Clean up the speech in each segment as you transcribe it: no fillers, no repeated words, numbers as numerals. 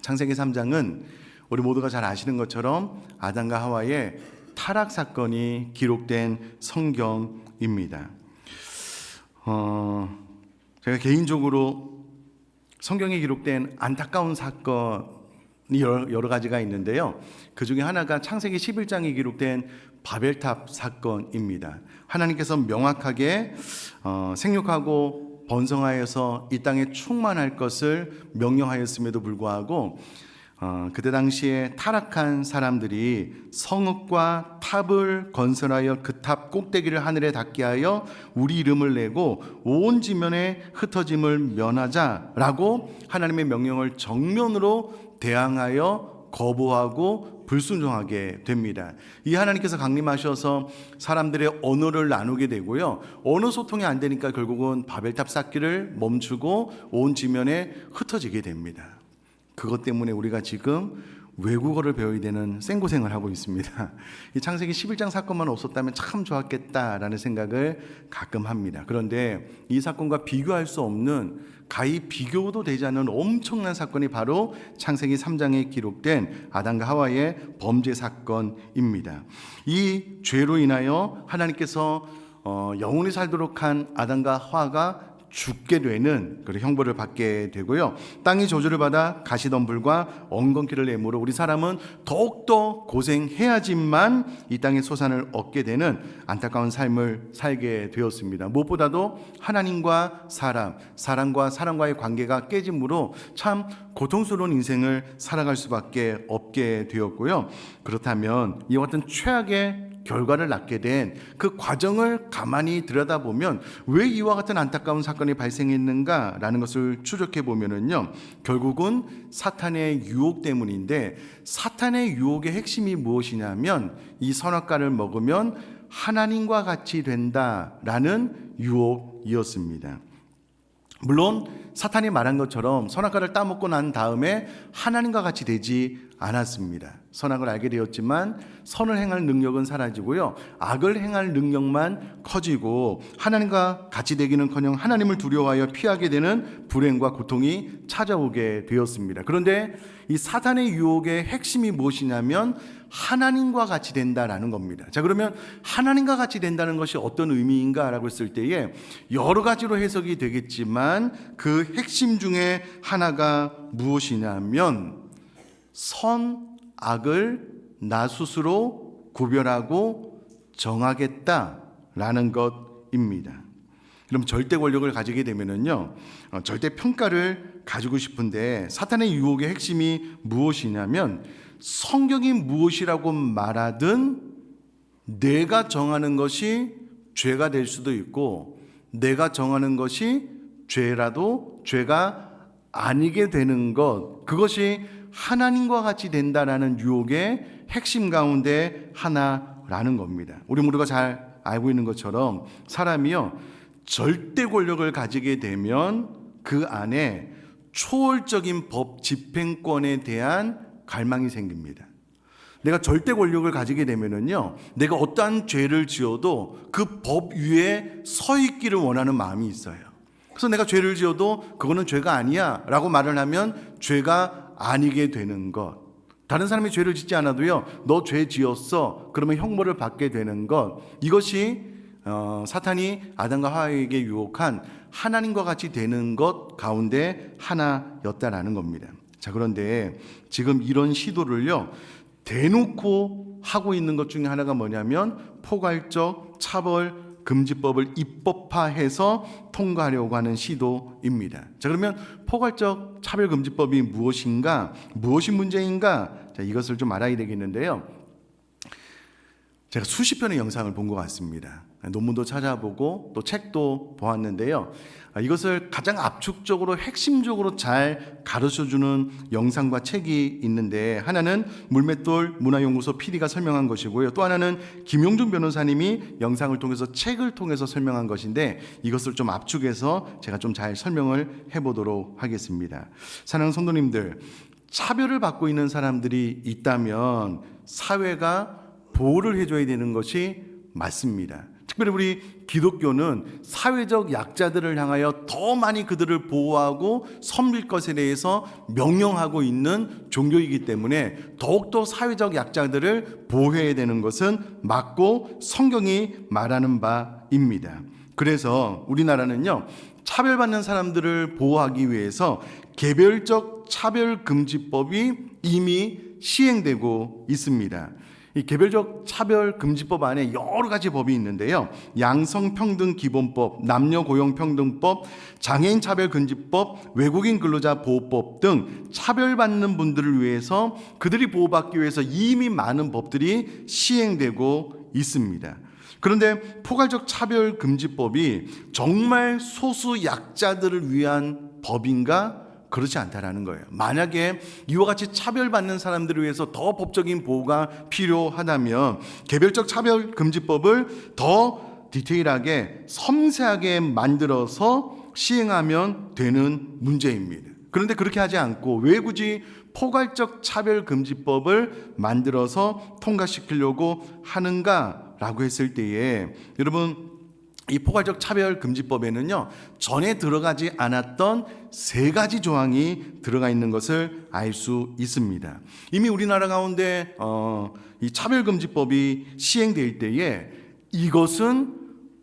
창세기 3장은 우리 모두가 잘 아시는 것처럼 아담과 하와의 타락 사건이 기록된 성경입니다. 제가 개인적으로 성경에 기록된 안타까운 사건이 여러 가지가 있는데요. 그 중에 하나가 창세기 11장에 기록된 바벨탑 사건입니다. 하나님께서 명확하게 생육하고 번성하여서 이 땅에 충만할 것을 명령하였음에도 불구하고 그때 당시에 타락한 사람들이 성읍과 탑을 건설하여 그 탑 꼭대기를 하늘에 닿게 하여 우리 이름을 내고 온 지면에 흩어짐을 면하자라고 하나님의 명령을 정면으로 대항하여 거부하고 불순종하게 됩니다. 이 하나님께서 강림하셔서 사람들의 언어를 나누게 되고요, 언어 소통이 안 되니까 결국은 바벨탑 쌓기를 멈추고 온 지면에 흩어지게 됩니다. 그것 때문에 우리가 지금 외국어를 배워야 되는 생고생을 하고 있습니다. 이 창세기 11장 사건만 없었다면 참 좋았겠다라는 생각을 가끔 합니다. 그런데 이 사건과 비교할 수 없는, 가히 비교도 되지 않는 엄청난 사건이 바로 창세기 3장에 기록된 아담과 하와의 범죄 사건입니다. 이 죄로 인하여 하나님께서 영원히 살도록 한 아담과 하와가 죽게 되는 그런 형벌을 받게 되고요, 땅이 저주를 받아 가시덤불과 엉겅퀴를 내므로 우리 사람은 더욱더 고생해야지만 이 땅의 소산을 얻게 되는 안타까운 삶을 살게 되었습니다. 무엇보다도 하나님과 사람과 사람과의 관계가 깨짐으로 참 고통스러운 인생을 살아갈 수밖에 없게 되었고요. 그렇다면 이와 같은 최악의 결과를 낳게 된 그 과정을 가만히 들여다보면 왜 이와 같은 안타까운 사건이 발생했는가라는 것을 추적해 보면은요, 결국은 사탄의 유혹 때문인데, 사탄의 유혹의 핵심이 무엇이냐면 이 선악과를 먹으면 하나님과 같이 된다라는 유혹이었습니다. 물론 사탄이 말한 것처럼 선악과를 따먹고 난 다음에 하나님과 같이 되지 않았습니다. 선악을 알게 되었지만 선을 행할 능력은 사라지고요, 악을 행할 능력만 커지고 하나님과 같이 되기는커녕 하나님을 두려워하여 피하게 되는 불행과 고통이 찾아오게 되었습니다. 그런데 이 사탄의 유혹의 핵심이 무엇이냐면 하나님과 같이 된다라는 겁니다. 자, 그러면 하나님과 같이 된다는 것이 어떤 의미인가라고 했을 때에 여러 가지로 해석이 되겠지만 그 핵심 중에 하나가 무엇이냐면 선, 악을 나 스스로 구별하고 정하겠다라는 것입니다. 그럼 절대 권력을 가지게 되면은요, 절대 평가를 가지고 싶은데 사탄의 유혹의 핵심이 무엇이냐면 성경이 무엇이라고 말하든 내가 정하는 것이 죄가 될 수도 있고 내가 정하는 것이 죄라도 죄가 아니게 되는 것, 그것이 하나님과 같이 된다라는 유혹의 핵심 가운데 하나라는 겁니다. 우리 모두가 잘 알고 있는 것처럼 사람이요, 절대 권력을 가지게 되면 그 안에 초월적인 법 집행권에 대한 갈망이 생깁니다. 내가 절대 권력을 가지게 되면은요, 내가 어떠한 죄를 지어도 그 법 위에 서 있기를 원하는 마음이 있어요. 그래서 내가 죄를 지어도 그거는 죄가 아니야 라고 말을 하면 죄가 아니게 되는 것. 다른 사람이 죄를 짓지 않아도요, 너 죄 지었어 그러면 형벌을 받게 되는 것. 이것이 사탄이 아담과 하와에게 유혹한 하나님과 같이 되는 것 가운데 하나였다라는 겁니다. 자, 그런데 지금 이런 시도를요, 대놓고 하고 있는 것 중에 하나가 뭐냐면 포괄적 차별 금지법을 입법화해서 통과하려고 하는 시도입니다. 자, 그러면 포괄적 차별금지법이 무엇인가, 무엇이 문제인가, 자, 이것을 좀 알아야 되겠는데요. 제가 수십 편의 영상을 본 것 같습니다. 논문도 찾아보고 또 책도 보았는데요, 이것을 가장 압축적으로 핵심적으로 잘 가르쳐주는 영상과 책이 있는데, 하나는 물맷돌 문화연구소 PD가 설명한 것이고요, 또 하나는 김용준 변호사님이 영상을 통해서 책을 통해서 설명한 것인데, 이것을 좀 압축해서 제가 좀 잘 설명을 해보도록 하겠습니다. 사랑하는 성도님들, 차별을 받고 있는 사람들이 있다면 사회가 보호를 해줘야 되는 것이 맞습니다. 특별히 우리 기독교는 사회적 약자들을 향하여 더 많이 그들을 보호하고 섬길 것에 대해서 명령하고 있는 종교이기 때문에 더욱더 사회적 약자들을 보호해야 되는 것은 맞고 성경이 말하는 바입니다. 그래서 우리나라는요, 차별받는 사람들을 보호하기 위해서 개별적 차별금지법이 이미 시행되고 있습니다. 이 개별적 차별금지법 안에 여러 가지 법이 있는데요. 양성평등기본법, 남녀고용평등법, 장애인차별금지법, 외국인 근로자 보호법 등 차별받는 분들을 위해서, 그들이 보호받기 위해서 이미 많은 법들이 시행되고 있습니다. 그런데 포괄적 차별금지법이 정말 소수 약자들을 위한 법인가? 그렇지 않다라는 거예요. 만약에 이와 같이 차별받는 사람들을 위해서 더 법적인 보호가 필요하다면 개별적 차별금지법을 더 디테일하게 섬세하게 만들어서 시행하면 되는 문제입니다. 그런데 그렇게 하지 않고 왜 굳이 포괄적 차별금지법을 만들어서 통과시키려고 하는가라고 했을 때에, 여러분, 이 포괄적 차별금지법에는요, 전에 들어가지 않았던 3가지 조항이 들어가 있는 것을 알 수 있습니다. 이미 우리나라 가운데 이 차별금지법이 시행될 때에 이것은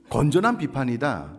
건전한 비판이다,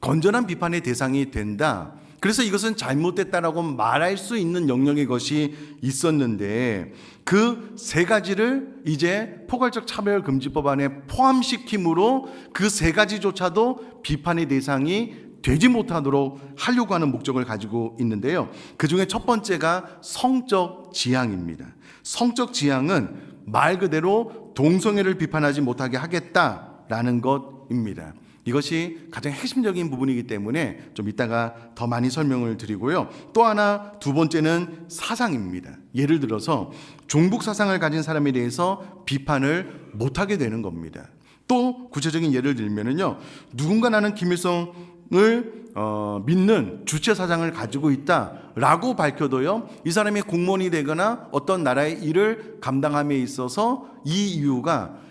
건전한 비판의 대상이 된다, 그래서 이것은 잘못됐다라고 말할 수 있는 영역의 것이 있었는데, 그 3가지를 이제 포괄적 차별금지법 안에 포함시킴으로 그 3가지조차도 비판의 대상이 되지 못하도록 하려고 하는 목적을 가지고 있는데요. 그 중에 첫 번째가 성적 지향입니다. 성적 지향은 말 그대로 동성애를 비판하지 못하게 하겠다라는 것입니다. 이것이 가장 핵심적인 부분이기 때문에 좀 이따가 더 많이 설명을 드리고요. 또 하나, 두 번째는 사상입니다. 예를 들어서 종북 사상을 가진 사람에 대해서 비판을 못하게 되는 겁니다. 또 구체적인 예를 들면은요, 누군가 나는 김일성을 믿는 주체 사상을 가지고 있다라고 밝혀도요, 이 사람이 공무원이 되거나 어떤 나라의 일을 감당함에 있어서 이 이유가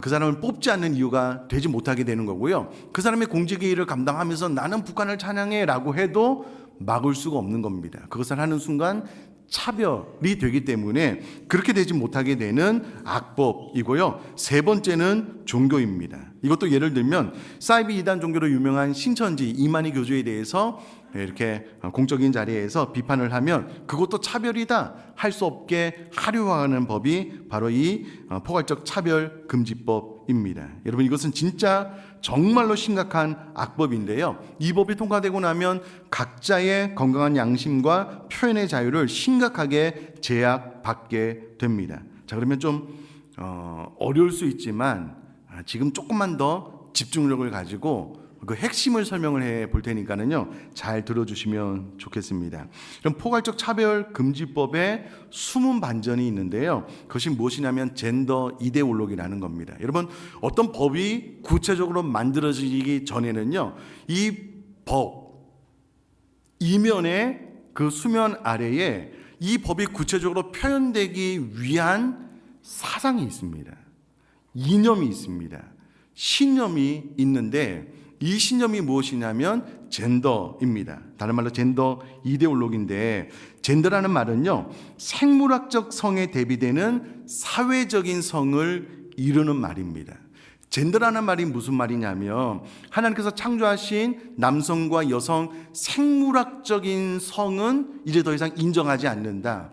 그 사람을 뽑지 않는 이유가 되지 못하게 되는 거고요. 그 사람의 공직의 일을 감당하면서 나는 북한을 찬양해 라고 해도 막을 수가 없는 겁니다. 그것을 하는 순간 차별이 되기 때문에 그렇게 되지 못하게 되는 악법이고요. 3번째는 종교입니다. 이것도 예를 들면 사이비 이단 종교로 유명한 신천지 이만희 교주에 대해서 이렇게 공적인 자리에서 비판을 하면 그것도 차별이다 할 수 없게 하려 하는 법이 바로 이 포괄적 차별금지법입니다. 여러분, 이것은 진짜 정말로 심각한 악법인데요. 이 법이 통과되고 나면 각자의 건강한 양심과 표현의 자유를 심각하게 제약받게 됩니다. 자, 그러면 좀 어려울 수 있지만 지금 조금만 더 집중력을 가지고 그 핵심을 설명을 해 볼 테니까는요, 잘 들어주시면 좋겠습니다. 그럼 포괄적 차별금지법에 숨은 반전이 있는데요. 그것이 무엇이냐면 젠더 이데올로기라는 겁니다. 여러분, 어떤 법이 구체적으로 만들어지기 전에는요, 이 법 이면에, 그 수면 아래에 이 법이 구체적으로 표현되기 위한 사상이 있습니다. 이념이 있습니다. 신념이 있는데, 이 신념이 무엇이냐면 젠더입니다. 다른 말로 젠더 이데올로기인데, 젠더라는 말은요, 생물학적 성에 대비되는 사회적인 성을 이루는 말입니다. 젠더라는 말이 무슨 말이냐면 하나님께서 창조하신 남성과 여성 생물학적인 성은 이제 더 이상 인정하지 않는다.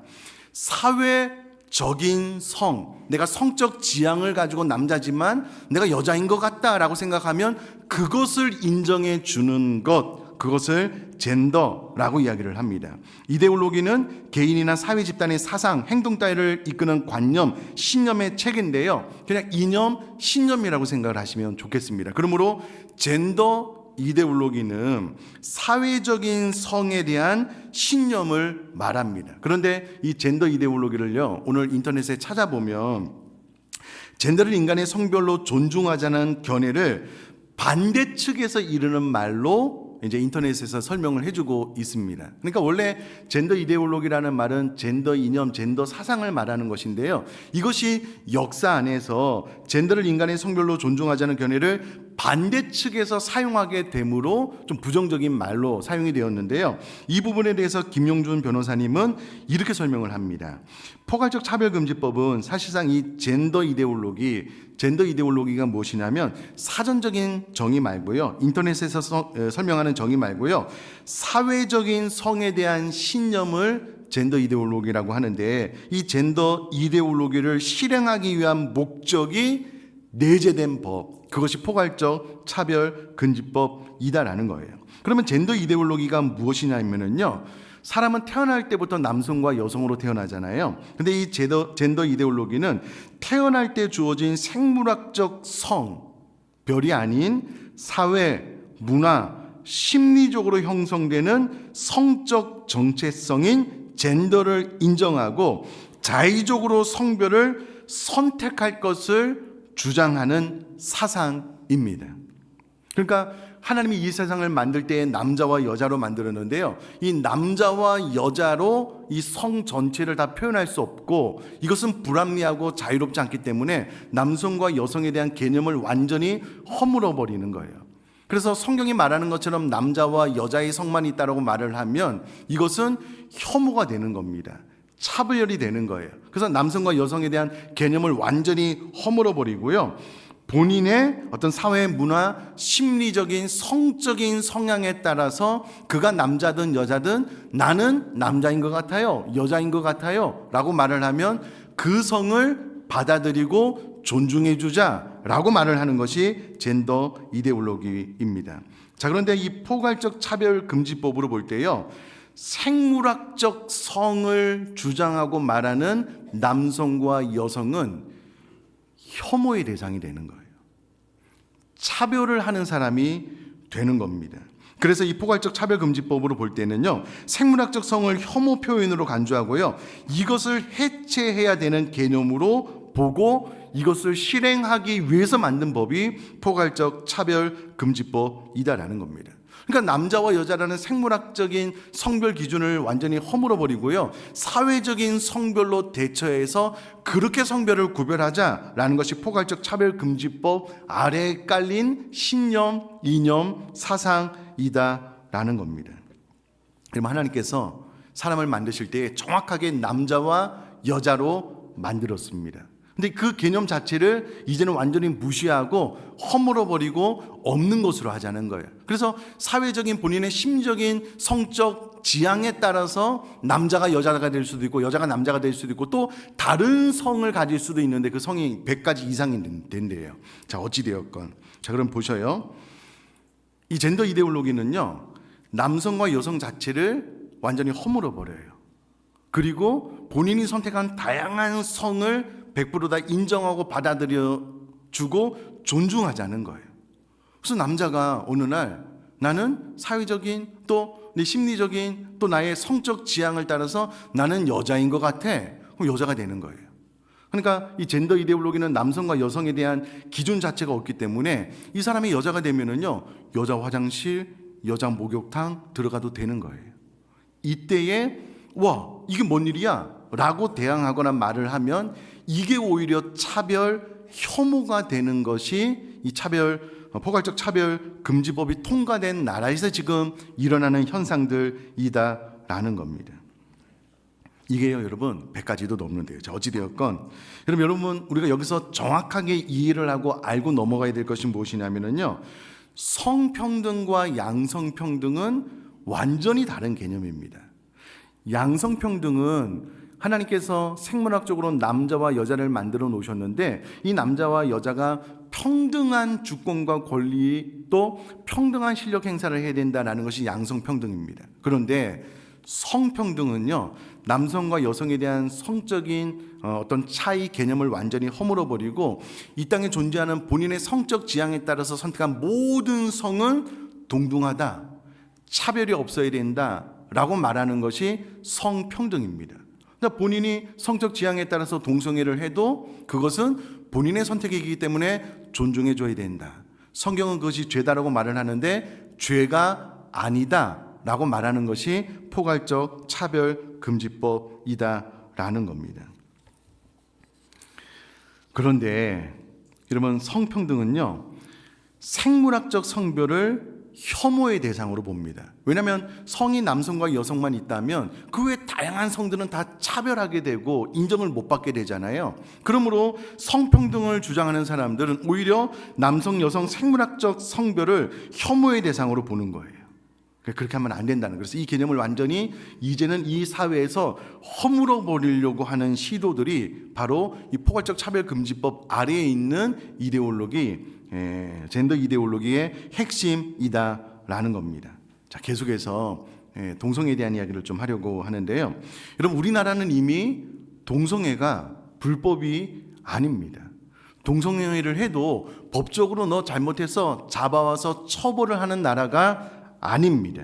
사회적인 성, 내가 성적 지향을 가지고 남자지만 내가 여자인 것 같다라고 생각하면 그것을 인정해 주는 것, 그것을 젠더라고 이야기를 합니다. 이데올로기는 개인이나 사회 집단의 사상, 행동 따위를 이끄는 관념, 신념의 책인데요, 그냥 이념, 신념이라고 생각을 하시면 좋겠습니다. 그러므로 젠더 이데올로기는 사회적인 성에 대한 신념을 말합니다. 그런데 이 젠더 이데올로기를요, 오늘 인터넷에 찾아보면 젠더를 인간의 성별로 존중하자는 견해를 반대측에서 이르는 말로 이제 인터넷에서 설명을 해주고 있습니다. 그러니까 원래 젠더 이데올로기라는 말은 젠더 이념, 젠더 사상을 말하는 것인데요. 이것이 역사 안에서 젠더를 인간의 성별로 존중하자는 견해를 반대측에서 사용하게 되므로 좀 부정적인 말로 사용이 되었는데요. 이 부분에 대해서 김용준 변호사님은 이렇게 설명을 합니다. 포괄적 차별금지법은 사실상 이 젠더 이데올로기가 무엇이냐면 사전적인 정의 말고요, 인터넷에서 설명하는 정의 말고요, 사회적인 성에 대한 신념을 젠더 이데올로기라고 하는데, 이 젠더 이데올로기를 실행하기 위한 목적이 내재된 법, 그것이 포괄적 차별금지법이다라는 거예요. 그러면 젠더 이데올로기가 무엇이냐면요, 사람은 태어날 때부터 남성과 여성으로 태어나잖아요. 근데 이 젠더 이데올로기는 태어날 때 주어진 생물학적 성별이 아닌 사회, 문화, 심리적으로 형성되는 성적 정체성인 젠더를 인정하고 자의적으로 성별을 선택할 것을 주장하는 사상입니다. 그러니까 하나님이 이 세상을 만들 때 남자와 여자로 만들었는데요, 이 남자와 여자로 이 성 전체를 다 표현할 수 없고, 이것은 불합리하고 자유롭지 않기 때문에 남성과 여성에 대한 개념을 완전히 허물어 버리는 거예요. 그래서 성경이 말하는 것처럼 남자와 여자의 성만 있다라고 말을 하면 이것은 혐오가 되는 겁니다. 차별이 되는 거예요. 그래서 남성과 여성에 대한 개념을 완전히 허물어 버리고요, 본인의 어떤 사회, 문화, 심리적인, 성적인 성향에 따라서 그가 남자든 여자든 나는 남자인 것 같아요, 여자인 것 같아요 라고 말을 하면 그 성을 받아들이고 존중해 주자라고 말을 하는 것이 젠더 이데올로기입니다. 자, 그런데 이 포괄적 차별금지법으로 볼 때요, 생물학적 성을 주장하고 말하는 남성과 여성은 혐오의 대상이 되는 거예요. 차별을 하는 사람이 되는 겁니다. 그래서 이 포괄적 차별금지법으로 볼 때는요, 생물학적 성을 혐오 표현으로 간주하고요, 이것을 해체해야 되는 개념으로 보고 이것을 실행하기 위해서 만든 법이 포괄적 차별금지법이다라는 겁니다. 그러니까 남자와 여자라는 생물학적인 성별 기준을 완전히 허물어 버리고요, 사회적인 성별로 대처해서 그렇게 성별을 구별하자라는 것이 포괄적 차별금지법 아래에 깔린 신념, 이념, 사상이다라는 겁니다. 그럼 하나님께서 사람을 만드실 때 정확하게 남자와 여자로 만들었습니다. 근데 그 개념 자체를 이제는 완전히 무시하고 허물어 버리고 없는 것으로 하자는 거예요. 그래서 사회적인 본인의 심적인 성적 지향에 따라서 남자가 여자가 될 수도 있고 여자가 남자가 될 수도 있고 또 다른 성을 가질 수도 있는데 그 성이 100가지 이상이 된대요. 자, 어찌되었건. 자, 그럼 보셔요. 이 젠더 이데올로기는요, 남성과 여성 자체를 완전히 허물어 버려요. 그리고 본인이 선택한 다양한 성을 100% 다 인정하고 받아들여 주고 존중하자는 거예요. 그래서 남자가 어느 날 나는 사회적인 또 내 심리적인 또 나의 성적 지향을 따라서 나는 여자인 것 같아. 그럼 여자가 되는 거예요. 그러니까 이 젠더 이데올로기는 남성과 여성에 대한 기준 자체가 없기 때문에 이 사람이 여자가 되면은요, 여자 화장실, 여자 목욕탕 들어가도 되는 거예요. 이때에 와, 이게 뭔 일이야? 라고 대항하거나 말을 하면 이게 오히려 차별, 혐오가 되는 것이 이 포괄적 차별금지법이 통과된 나라에서 지금 일어나는 현상들이다라는 겁니다. 이게요, 여러분 100가지도 넘는데요. 자, 어찌되었건 여러분 우리가 여기서 정확하게 이해를 하고 알고 넘어가야 될 것이 무엇이냐면요, 성평등과 양성평등은 완전히 다른 개념입니다. 양성평등은 하나님께서 생물학적으로 남자와 여자를 만들어 놓으셨는데 이 남자와 여자가 평등한 주권과 권리 또 평등한 실력 행사를 해야 된다는 것이 양성평등입니다. 그런데 성평등은요, 남성과 여성에 대한 성적인 어떤 차이 개념을 완전히 허물어 버리고 이 땅에 존재하는 본인의 성적 지향에 따라서 선택한 모든 성은 동등하다, 차별이 없어야 된다 라고 말하는 것이 성평등입니다. 그러니까 본인이 성적 지향에 따라서 동성애를 해도 그것은 본인의 선택이기 때문에 존중해 줘야 된다. 성경은 그것이 죄다라고 말을 하는데 죄가 아니다라고 말하는 것이 포괄적 차별금지법이다라는 겁니다. 그런데 여러분, 성평등은요, 생물학적 성별을 혐오의 대상으로 봅니다. 왜냐하면 성이 남성과 여성만 있다면 그 외 다양한 성들은 다 차별하게 되고 인정을 못 받게 되잖아요. 그러므로 성평등을 주장하는 사람들은 오히려 남성, 여성 생물학적 성별을 혐오의 대상으로 보는 거예요. 그렇게 하면 안 된다는, 그래서 이 개념을 완전히 이제는 이 사회에서 허물어 버리려고 하는 시도들이 바로 이 포괄적 차별금지법 아래에 있는 이데올로기, 젠더 이데올로기의 핵심이다라는 겁니다. 자, 계속해서 동성애에 대한 이야기를 좀 하려고 하는데요. 여러분, 우리나라는 이미 동성애가 불법이 아닙니다. 동성애를 해도 법적으로 너 잘못해서 잡아와서 처벌을 하는 나라가 아닙니다.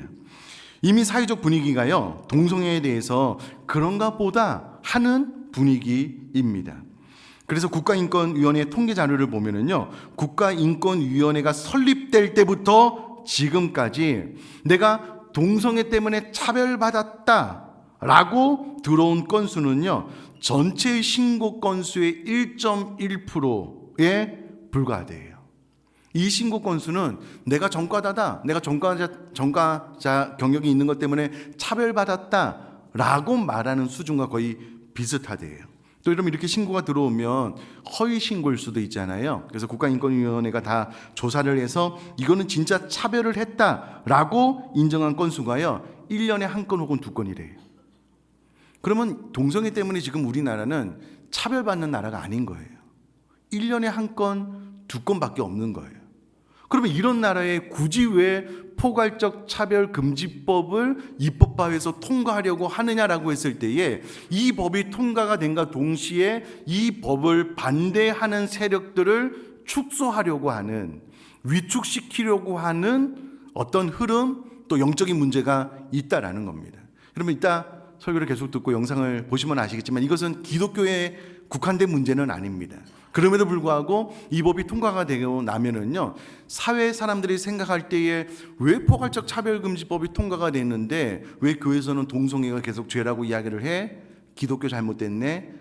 이미 사회적 분위기가요, 동성애에 대해서 그런가 보다 하는 분위기입니다. 그래서 국가인권위원회 통계 자료를 보면은요, 국가인권위원회가 설립될 때부터 지금까지 내가 동성애 때문에 차별받았다라고 들어온 건수는요, 전체의 신고 건수의 1.1%에 불과하대요. 이 신고 건수는 내가 전과자다, 내가 전과자 경력이 있는 것 때문에 차별받았다라고 말하는 수준과 거의 비슷하대요. 또 여러분, 이렇게 신고가 들어오면 허위 신고일 수도 있잖아요. 그래서 국가인권위원회가 다 조사를 해서 이거는 진짜 차별을 했다라고 인정한 건수가요, 1년에 한 건 혹은 두 건이래요. 그러면 동성애 때문에 지금 우리나라는 차별받는 나라가 아닌 거예요. 1년에 한 건, 두 건밖에 없는 거예요. 그러면 이런 나라에 굳이 왜 포괄적 차별금지법을 입법화해서 통과하려고 하느냐라고 했을 때에, 이 법이 통과가 된과 동시에 이 법을 반대하는 세력들을 축소하려고 하는, 위축시키려고 하는 어떤 흐름, 또 영적인 문제가 있다라는 겁니다. 여러분, 이따 설교를 계속 듣고 영상을 보시면 아시겠지만 이것은 기독교에 국한된 문제는 아닙니다. 그럼에도 불구하고 이 법이 통과가 되고 나면은요, 사회 사람들이 생각할 때에 왜 포괄적 차별금지법이 통과가 됐는데 왜 교회에서는 동성애가 계속 죄라고 이야기를 해? 기독교 잘못됐네?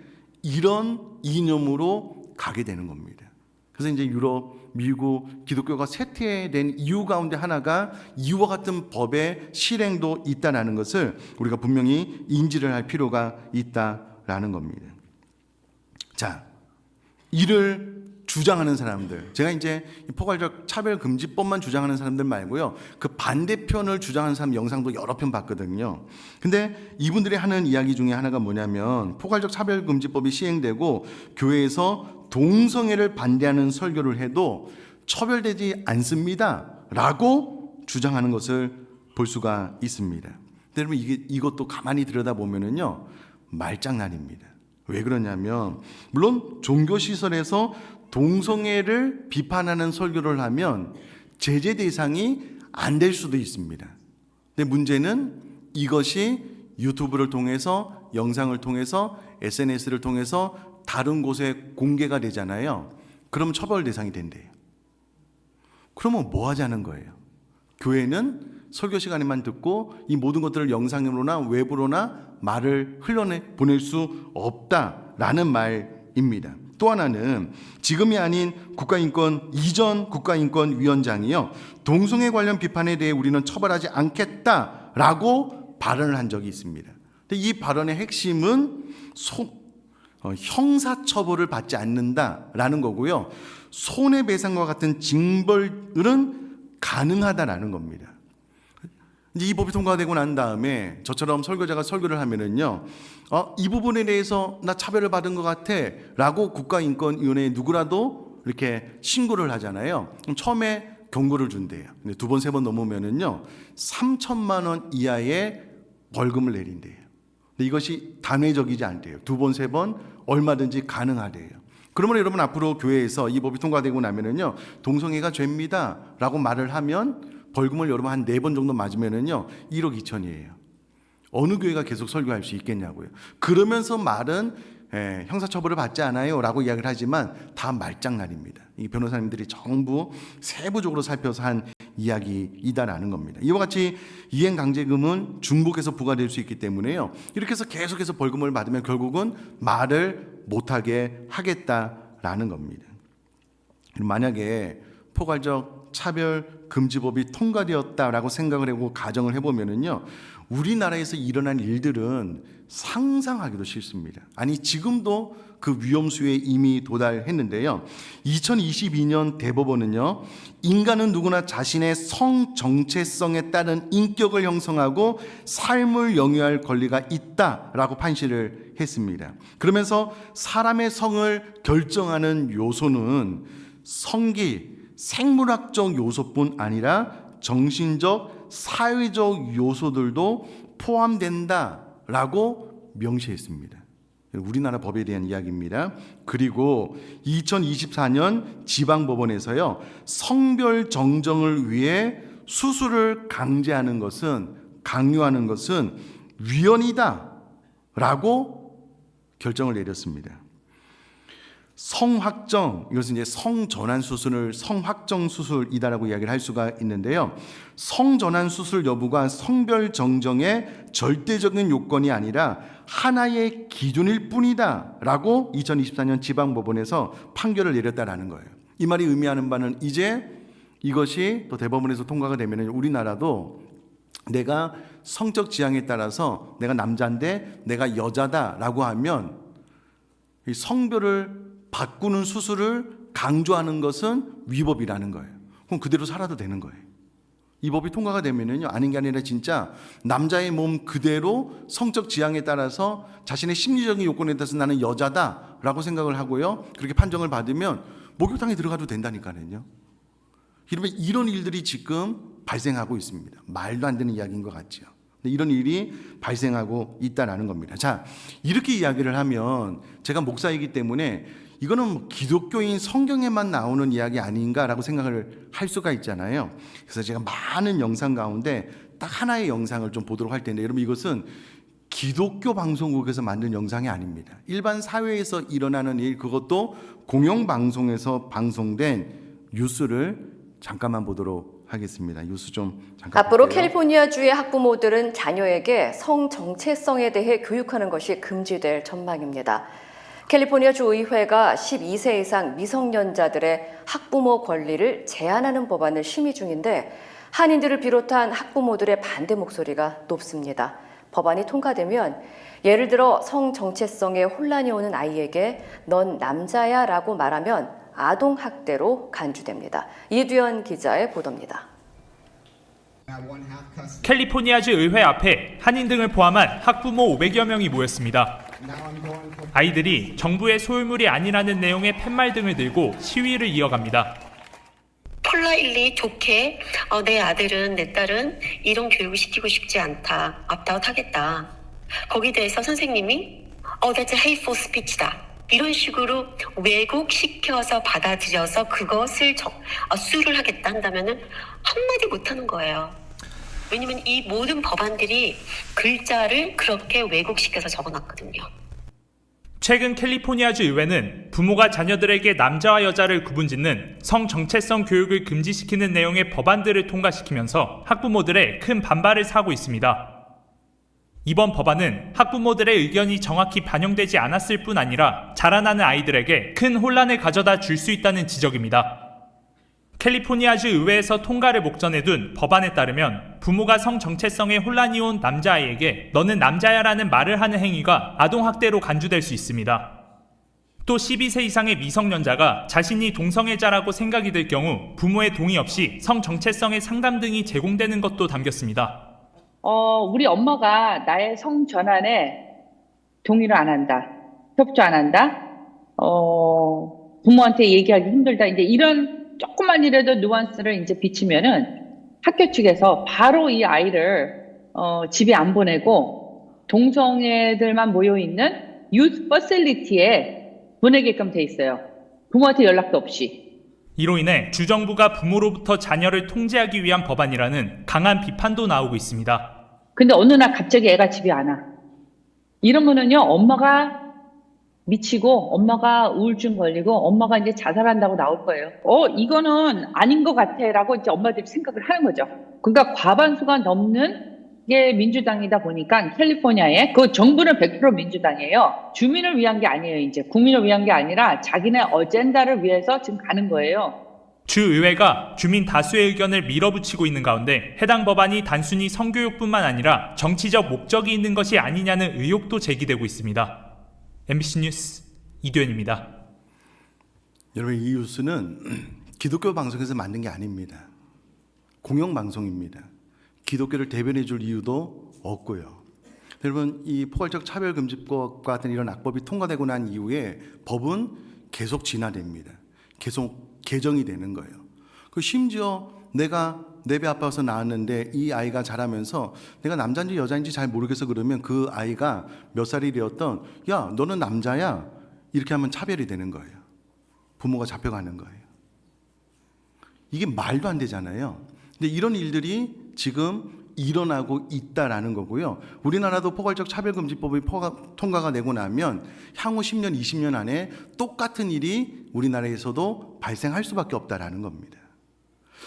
이런 이념으로 가게 되는 겁니다. 그래서 이제 유럽, 미국, 기독교가 쇠퇴된 이유 가운데 하나가 이와 같은 법의 실행도 있다는 것을 우리가 분명히 인지를 할 필요가 있다라는 겁니다. 자, 이를 주장하는 사람들, 제가 이제 포괄적 차별금지법만 주장하는 사람들 말고요, 그 반대편을 주장하는 사람 영상도 여러 편 봤거든요. 근데 이분들이 하는 이야기 중에 하나가 뭐냐면, 포괄적 차별금지법이 시행되고 교회에서 동성애를 반대하는 설교를 해도 처벌되지 않습니다 라고 주장하는 것을 볼 수가 있습니다. 근데 여러분, 이것도 가만히 들여다보면은요, 말장난입니다. 왜 그러냐면, 물론 종교시설에서 동성애를 비판하는 설교를 하면 제재 대상이 안 될 수도 있습니다. 근데 문제는 이것이 유튜브를 통해서, 영상을 통해서, SNS를 통해서 다른 곳에 공개가 되잖아요. 그럼 처벌 대상이 된대요. 그러면 뭐 하자는 거예요? 교회는 설교 시간에만 듣고 이 모든 것들을 영상으로나 외부로나 말을 흘려보낼 수 없다라는 말입니다. 또 하나는 지금이 아닌 국가인권 이전 국가인권위원장이요, 동성애 관련 비판에 대해 우리는 처벌하지 않겠다라고 발언을 한 적이 있습니다. 근데 이 발언의 핵심은 형사처벌을 받지 않는다라는 거고요, 손해배상과 같은 징벌은 가능하다라는 겁니다. 이제 이 법이 통과되고 난 다음에 저처럼 설교자가 설교를 하면은요, 이 부분에 대해서 나 차별을 받은 것 같아 라고 국가인권위원회에 누구라도 이렇게 신고를 하잖아요. 그럼 처음에 경고를 준대요. 근데 두 번, 세 번 넘으면은요, 3천만 원 이하의 벌금을 내린대요. 근데 이것이 단회적이지 않대요. 두 번, 세 번 얼마든지 가능하대요. 그러면 여러분, 앞으로 교회에서 이 법이 통과되고 나면은요, 동성애가 죄입니다 라고 말을 하면 벌금을 여러분 한 4번 정도 맞으면은요, 1억 2천이에요. 어느 교회가 계속 설교할 수 있겠냐고요. 그러면서 말은 형사처벌을 받지 않아요 라고 이야기를 하지만 다 말장난입니다. 이 변호사님들이 전부 세부적으로 살펴서 한 이야기이다라는 겁니다. 이와 같이 이행강제금은 중복해서 부과될 수 있기 때문에요. 이렇게 해서 계속해서 벌금을 받으면 결국은 말을 못하게 하겠다라는 겁니다. 만약에 포괄적 차별금지법이 통과되었다라고 생각을 하고 가정을 해보면은요, 우리나라에서 일어난 일들은 상상하기도 싫습니다. 아니, 지금도 그 위험수에 이미 도달했는데요. 2022년 대법원은요, 인간은 누구나 자신의 성 정체성에 따른 인격을 형성하고 삶을 영위할 권리가 있다라고 판시를 했습니다. 그러면서 사람의 성을 결정하는 요소는 성기, 생물학적 요소뿐 아니라 정신적, 사회적 요소들도 포함된다라고 명시했습니다. 우리나라 법에 대한 이야기입니다. 그리고 2024년 지방법원에서요, 성별 정정을 위해 수술을 강요하는 것은 위헌이다라고 결정을 내렸습니다. 성확정, 이것은 이제 성전환 수술을 성확정 수술이다라고 이야기를 할 수가 있는데요. 성전환 수술 여부가 성별 정정의 절대적인 요건이 아니라 하나의 기준일 뿐이다라고 2024년 지방법원에서 판결을 내렸다라는 거예요. 이 말이 의미하는 바는 이제 이것이 또 대법원에서 통과가 되면 우리나라도 내가 성적 지향에 따라서 내가 남자인데 내가 여자다라고 하면 이 성별을 바꾸는 수술을 강조하는 것은 위법이라는 거예요. 그럼 그대로 살아도 되는 거예요. 이 법이 통과가 되면은요, 아닌 게 아니라 진짜 남자의 몸 그대로 성적 지향에 따라서 자신의 심리적인 요건에 따라서 나는 여자다라고 생각을 하고요, 그렇게 판정을 받으면 목욕탕에 들어가도 된다니까요. 이러면 이런 일들이 지금 발생하고 있습니다. 말도 안 되는 이야기인 것 같죠. 이런 일이 발생하고 있다는 겁니다. 자, 이렇게 이야기를 하면 제가 목사이기 때문에 이거는 뭐 기독교인 성경에만 나오는 이야기 아닌가라고 생각을 할 수가 있잖아요. 그래서 제가 많은 영상 가운데 딱 하나의 영상을 좀 보도록 할 텐데, 여러분 이것은 기독교 방송국에서 만든 영상이 아닙니다. 일반 사회에서 일어나는 일, 그것도 공영방송에서 방송된 뉴스를 잠깐만 보도록 하겠습니다. 뉴스 좀 잠깐 앞으로 볼게요. 캘리포니아주의 학부모들은 자녀에게 성 정체성에 대해 교육하는 것이 금지될 전망입니다. 캘리포니아주 의회가 12세 이상 미성년자들의 학부모 권리를 제한하는 법안을 심의 중인데, 한인들을 비롯한 학부모들의 반대 목소리가 높습니다. 법안이 통과되면 예를 들어 성 정체성에 혼란이 오는 아이에게 넌 남자야 라고 말하면 아동학대로 간주됩니다. 이두현 기자의 보도입니다. 캘리포니아주 의회 앞에 한인 등을 포함한 학부모 500여 명이 모였습니다. 아이들이 정부의 소유물이 아니라는 내용의 팻말 등을 들고 시위를 이어갑니다. 폴라일리 좋게 내 아들은 내 딸은 이런 교육을 시키고 싶지 않다. 옵트아웃 하겠다. 거기에 대해서 선생님이 that's a hateful speech다. 이런 식으로 왜곡시켜서 받아들여서 그것을 수를 하겠다 한다면은 한마디 못하는 거예요. 왜냐면 이 모든 법안들이 글자를 그렇게 왜곡시켜서 적어놨거든요. 최근 캘리포니아주 의회는 부모가 자녀들에게 남자와 여자를 구분짓는 성 정체성 교육을 금지시키는 내용의 법안들을 통과시키면서 학부모들의 큰 반발을 사고 있습니다. 이번 법안은 학부모들의 의견이 정확히 반영되지 않았을 뿐 아니라 자라나는 아이들에게 큰 혼란을 가져다 줄 수 있다는 지적입니다. 캘리포니아주 의회에서 통과를 목전에 둔 법안에 따르면 부모가 성 정체성에 혼란이 온 남자아이에게 너는 남자야라는 말을 하는 행위가 아동학대로 간주될 수 있습니다. 또 12세 이상의 미성년자가 자신이 동성애자라고 생각이 들 경우 부모의 동의 없이 성 정체성의 상담 등이 제공되는 것도 담겼습니다. 우리 엄마가 나의 성 전환에 동의를 안 한다. 협조 안 한다. 부모한테 얘기하기 힘들다. 이제 이런 조금만이라도 누안스를 이제 비치면은 학교 측에서 바로 이 아이를 집에 안 보내고 동성애들만 모여 있는 유스 퍼실리티에 보내게끔 돼 있어요. 부모한테 연락도 없이. 이로 인해 주정부가 부모로부터 자녀를 통제하기 위한 법안이라는 강한 비판도 나오고 있습니다. 근데 어느 날 갑자기 애가 집에 안 와. 이러면은요, 엄마가 미치고 엄마가 우울증 걸리고 엄마가 이제 자살한다고 나올 거예요. 이거는 아닌 것 같아라고 이제 엄마들이 생각을 하는 거죠. 그러니까 과반수가 넘는 게 민주당이다 보니까 캘리포니아에 그 정부는 100% 민주당이에요. 주민을 위한 게 아니에요. 이제 국민을 위한 게 아니라 자기네 어젠다를 위해서 지금 가는 거예요. 주의회가 주민 다수의 의견을 밀어붙이고 있는 가운데 해당 법안이 단순히 성교육뿐만 아니라 정치적 목적이 있는 것이 아니냐는 의혹도 제기되고 있습니다. MBC 뉴스 이도현입니다. 여러분, 이 뉴스는 기독교 방송에서 만든 게 아닙니다. 공영방송입니다. 기독교를 대변해 줄 이유도 없고요. 여러분, 이 포괄적 차별금지법과 같은 이런 악법이 통과되고 난 이후에 법은 계속 진화됩니다. 계속 개정이 되는 거예요. 그 심지어 내가 내 배 아파서 낳았는데 이 아이가 자라면서 내가 남자인지 여자인지 잘 모르겠어 그러면 그 아이가 몇 살이 되었던 야 너는 남자야 이렇게 하면 차별이 되는 거예요. 부모가 잡혀가는 거예요. 이게 말도 안 되잖아요. 근데 이런 일들이 지금 일어나고 있다라는 거고요. 우리나라도 포괄적 차별금지법이 통과가 되고 나면 향후 10년, 20년 안에 똑같은 일이 우리나라에서도 발생할 수밖에 없다라는 겁니다.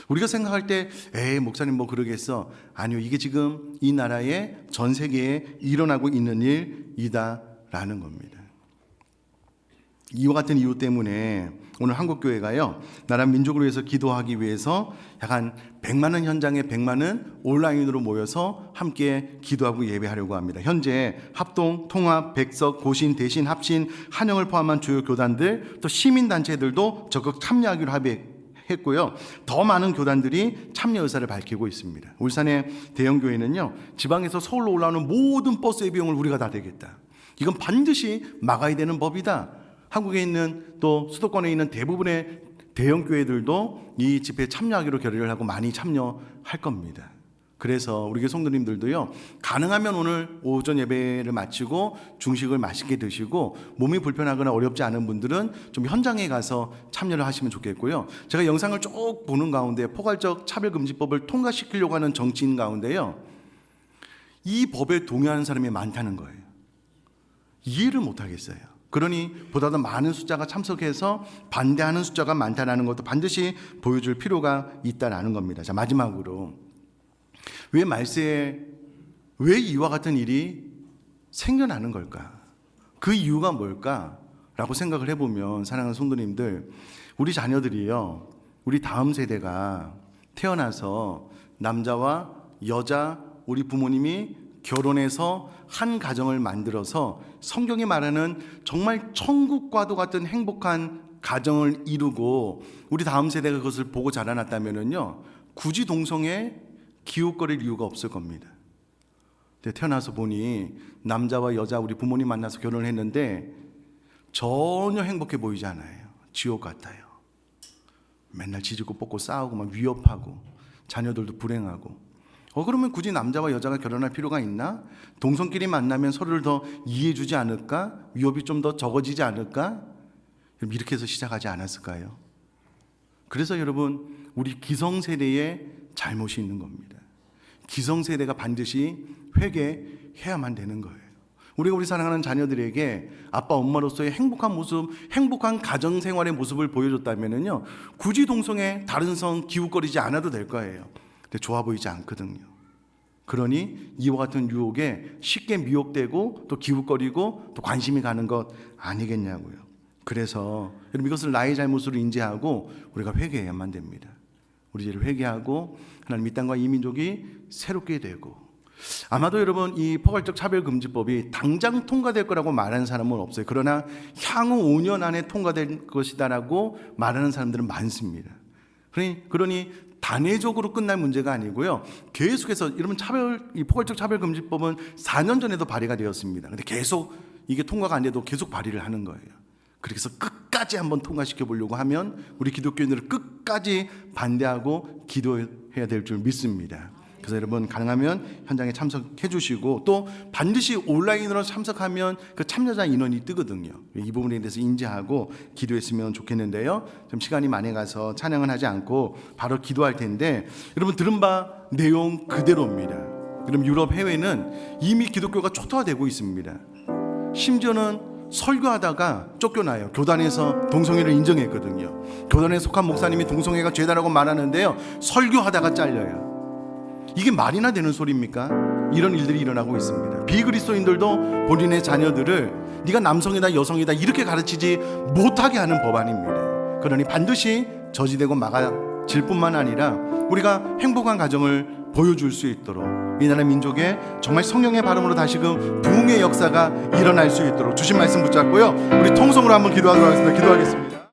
우리가 생각할 때 에이 목사님 뭐 그러겠어. 아니요. 이게 지금 이 나라에 전 세계에 일어나고 있는 일이다라는 겁니다. 이와 같은 이유 때문에 오늘 한국교회가요. 나라 민족을 위해서 기도하기 위해서 약 한 100만원 현장에 100만원 온라인으로 모여서 함께 기도하고 예배하려고 합니다. 현재 합동, 통합, 백석, 고신, 대신, 합신, 한영을 포함한 주요 교단들 또 시민단체들도 적극 참여하기로 했고요. 더 많은 교단들이 참여 의사를 밝히고 있습니다. 울산의 대형교회는요. 지방에서 서울로 올라오는 모든 버스의 비용을 우리가 다 대겠다. 이건 반드시 막아야 되는 법이다. 한국에 있는 또 수도권에 있는 대부분의 대형 교회들도 이 집회에 참여하기로 결의를 하고 많이 참여할 겁니다. 그래서 우리 교회 성도님들도요. 가능하면 오늘 오전 예배를 마치고 중식을 맛있게 드시고 몸이 불편하거나 어렵지 않은 분들은 좀 현장에 가서 참여를 하시면 좋겠고요. 제가 영상을 쭉 보는 가운데 포괄적 차별금지법을 통과시키려고 하는 정치인 가운데요. 이 법에 동의하는 사람이 많다는 거예요. 이해를 못하겠어요. 그러니 보다 더 많은 숫자가 참석해서 반대하는 숫자가 많다는 것도 반드시 보여줄 필요가 있다는 겁니다. 자, 마지막으로 왜 말세에 왜 이와 같은 일이 생겨나는 걸까? 그 이유가 뭘까라고 생각을 해보면 사랑하는 성도님들, 우리 자녀들이요, 우리 다음 세대가 태어나서 남자와 여자 우리 부모님이 결혼해서 한 가정을 만들어서 성경이 말하는 정말 천국과도 같은 행복한 가정을 이루고 우리 다음 세대가 그것을 보고 자라났다면요, 굳이 동성애 기웃거릴 이유가 없을 겁니다. 근데 태어나서 보니 남자와 여자 우리 부모님 만나서 결혼을 했는데 전혀 행복해 보이지 않아요. 지옥 같아요. 맨날 지지고 볶고 싸우고 막 위협하고 자녀들도 불행하고. 그러면 굳이 남자와 여자가 결혼할 필요가 있나? 동성끼리 만나면 서로를 더 이해해주지 않을까? 위협이 좀 더 적어지지 않을까? 이렇게 해서 시작하지 않았을까요? 그래서 여러분, 우리 기성세대에 잘못이 있는 겁니다. 기성세대가 반드시 회개해야만 되는 거예요. 우리가 우리 사랑하는 자녀들에게 아빠 엄마로서의 행복한 모습, 행복한 가정생활의 모습을 보여줬다면요, 굳이 동성애 다른 성 기웃거리지 않아도 될 거예요. 근데 좋아 보이지 않거든요. 그러니 이와 같은 유혹에 쉽게 미혹되고 또 기웃거리고 또 관심이 가는 것 아니겠냐고요. 그래서 여러분, 이것을 나의 잘못으로 인지하고 우리가 회개해야만 됩니다. 우리 죄를 회개하고 하나님 이 땅과 이 민족이 새롭게 되고, 아마도 여러분 이 포괄적 차별금지법이 당장 통과될 거라고 말하는 사람은 없어요. 그러나 향후 5년 안에 통과될 것이다라고 말하는 사람들은 많습니다. 그러니 단회적으로 끝날 문제가 아니고요. 계속해서 여러분 이 포괄적 차별금지법은 4년 전에도 발의가 되었습니다. 근데 계속 이게 통과가 안 돼도 계속 발의를 하는 거예요. 그래서 끝까지 한번 통과시켜 보려고 하면 우리 기독교인들은 끝까지 반대하고 기도해야 될 줄 믿습니다. 그래서 여러분 가능하면 현장에 참석해 주시고 또 반드시 온라인으로 참석하면 그 참여자 인원이 뜨거든요. 이 부분에 대해서 인지하고 기도했으면 좋겠는데요. 좀 시간이 많이 가서 찬양은 하지 않고 바로 기도할 텐데, 여러분 들은 바 내용 그대로입니다. 여러분 유럽 해외는 이미 기독교가 초토화되고 있습니다. 심지어는 설교하다가 쫓겨나요. 교단에서 동성애를 인정했거든요. 교단에 속한 목사님이 동성애가 죄다라고 말하는데요, 설교하다가 잘려요. 이게 말이나 되는 소리입니까? 이런 일들이 일어나고 있습니다. 비그리스도인들도 본인의 자녀들을 네가 남성이다 여성이다 이렇게 가르치지 못하게 하는 법안입니다. 그러니 반드시 저지되고 막아질 뿐만 아니라 우리가 행복한 가정을 보여줄 수 있도록 이 나라 민족의 정말 성령의 발음으로 다시금 부흥의 역사가 일어날 수 있도록 주신 말씀 붙잡고요, 우리 통성으로 한번 기도하도록 하겠습니다. 기도하겠습니다.